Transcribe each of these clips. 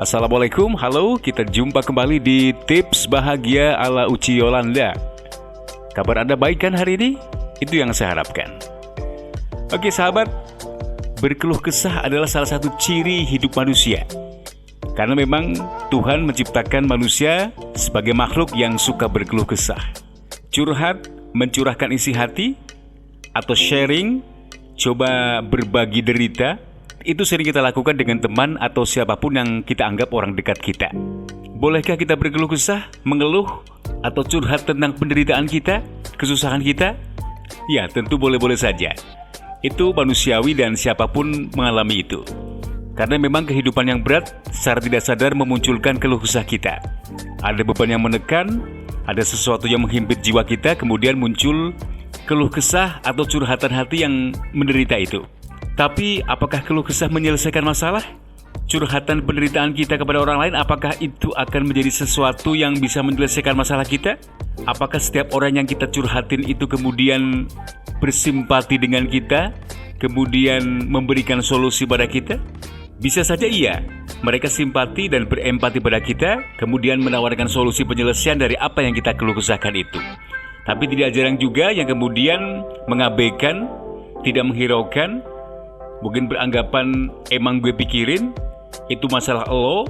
Assalamualaikum, halo, kita jumpa kembali di Tips Bahagia ala Uci Yolanda. Kabar Anda baik kan hari ini? Itu yang saya harapkan. Oke sahabat, berkeluh kesah adalah salah satu ciri hidup manusia. Karena memang Tuhan menciptakan manusia sebagai makhluk yang suka berkeluh kesah. Curhat, mencurahkan isi hati, atau sharing, coba berbagi derita, itu sering kita lakukan dengan teman atau siapapun yang kita anggap orang dekat kita. Bolehkah kita berkeluh kesah, mengeluh, atau curhat tentang penderitaan kita, kesusahan kita? Ya, tentu boleh-boleh saja. Itu manusiawi dan siapapun mengalami itu. Karena memang kehidupan yang berat secara tidak sadar memunculkan keluh kesah kita. Ada beban yang menekan, ada sesuatu yang menghimpit jiwa kita, kemudian muncul keluh kesah atau curhatan hati yang menderita itu. Tapi apakah keluh kesah menyelesaikan masalah? Curhatan penderitaan kita kepada orang lain, apakah itu akan menjadi sesuatu yang bisa menyelesaikan masalah kita? Apakah setiap orang yang kita curhatin itu kemudian bersimpati dengan kita, kemudian memberikan solusi pada kita? Bisa saja iya, mereka simpati dan berempati pada kita, kemudian menawarkan solusi penyelesaian dari apa yang kita keluh kesahkan itu. Tapi tidak jarang juga yang kemudian mengabaikan, tidak menghiraukan, mungkin beranggapan emang gue pikirin, itu masalah lo,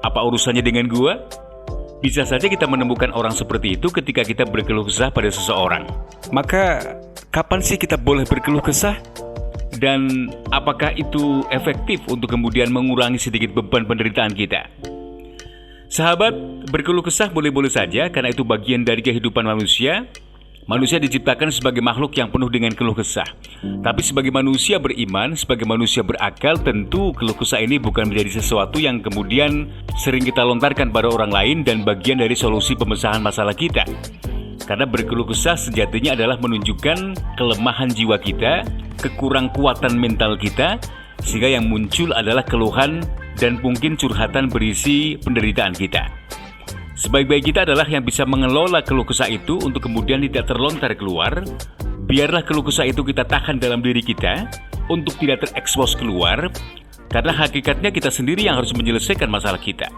apa urusannya dengan gue? Bisa saja kita menemukan orang seperti itu ketika kita berkeluh kesah pada seseorang. Maka, kapan sih kita boleh berkeluh kesah? Dan apakah itu efektif untuk kemudian mengurangi sedikit beban penderitaan kita? Sahabat, berkeluh kesah boleh-boleh saja karena itu bagian dari kehidupan manusia. Manusia diciptakan sebagai makhluk yang penuh dengan keluh kesah. Tapi sebagai manusia beriman, sebagai manusia berakal, tentu keluh kesah ini bukan menjadi sesuatu yang kemudian sering kita lontarkan pada orang lain dan bagian dari solusi pemecahan masalah kita. Karena berkeluh kesah sejatinya adalah menunjukkan kelemahan jiwa kita, kekurang kuatan mental kita, sehingga yang muncul adalah keluhan dan mungkin curhatan berisi penderitaan kita. Sebaik-baik kita adalah yang bisa mengelola keluh kesah itu untuk kemudian tidak terlontar keluar. Biarlah keluh kesah itu kita tahan dalam diri kita untuk tidak terekspos keluar, karena hakikatnya kita sendiri yang harus menyelesaikan masalah kita.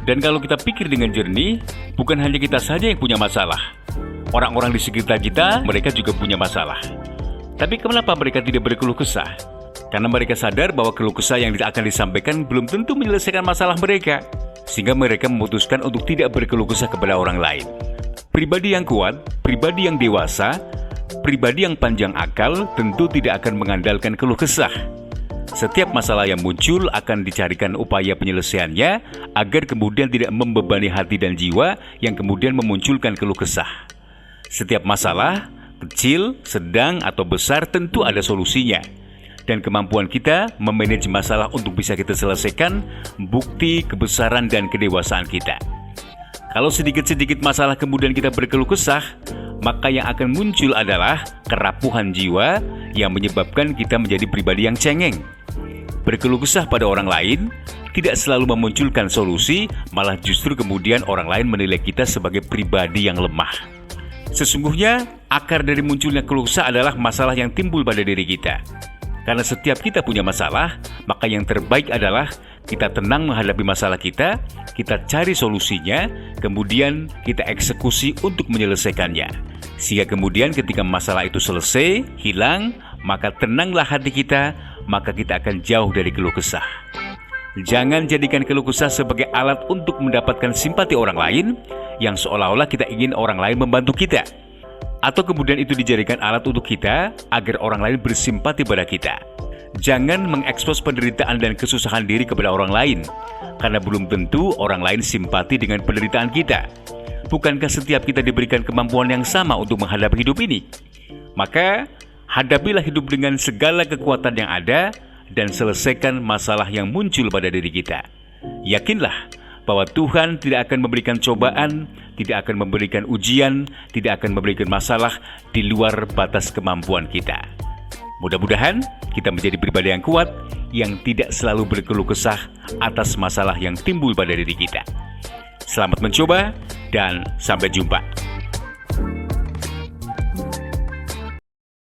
Dan kalau kita pikir dengan jernih, bukan hanya kita saja yang punya masalah. Orang-orang di sekitar kita, mereka juga punya masalah. Tapi kenapa mereka tidak berkeluh kesah? Karena mereka sadar bahwa keluh kesah yang akan disampaikan belum tentu menyelesaikan masalah mereka, sehingga mereka memutuskan untuk tidak berkeluh kesah kepada orang lain. Pribadi yang kuat, pribadi yang dewasa, pribadi yang panjang akal tentu tidak akan mengandalkan keluh kesah. Setiap masalah yang muncul akan dicarikan upaya penyelesaiannya agar kemudian tidak membebani hati dan jiwa yang kemudian memunculkan keluh kesah. Setiap masalah, kecil, sedang, atau besar tentu ada solusinya. Dan kemampuan kita memanage masalah untuk bisa kita selesaikan bukti kebesaran dan kedewasaan kita. Kalau sedikit-sedikit masalah kemudian kita berkeluh kesah, maka yang akan muncul adalah kerapuhan jiwa yang menyebabkan kita menjadi pribadi yang cengeng. Berkeluh kesah pada orang lain tidak selalu memunculkan solusi, malah justru kemudian orang lain menilai kita sebagai pribadi yang lemah. Sesungguhnya, akar dari munculnya keluh kesah adalah masalah yang timbul pada diri kita. Karena setiap kita punya masalah, maka yang terbaik adalah kita tenang menghadapi masalah kita cari solusinya, kemudian kita eksekusi untuk menyelesaikannya. Sehingga kemudian ketika masalah itu selesai, hilang, maka tenanglah hati kita, maka kita akan jauh dari keluh kesah. Jangan jadikan keluh kesah sebagai alat untuk mendapatkan simpati orang lain, yang seolah-olah kita ingin orang lain membantu kita. Atau kemudian itu dijadikan alat untuk kita agar orang lain bersimpati pada kita. Jangan mengekspos penderitaan dan kesusahan diri kepada orang lain, karena belum tentu orang lain simpati dengan penderitaan kita. Bukankah setiap kita diberikan kemampuan yang sama untuk menghadapi hidup ini? Maka, hadapilah hidup dengan segala kekuatan yang ada dan selesaikan masalah yang muncul pada diri kita. Yakinlah bahwa Tuhan tidak akan memberikan cobaan, tidak akan memberikan ujian, tidak akan memberikan masalah di luar batas kemampuan kita. Mudah-mudahan kita menjadi pribadi yang kuat, yang tidak selalu berkeluh kesah atas masalah yang timbul pada diri kita. Selamat mencoba dan sampai jumpa.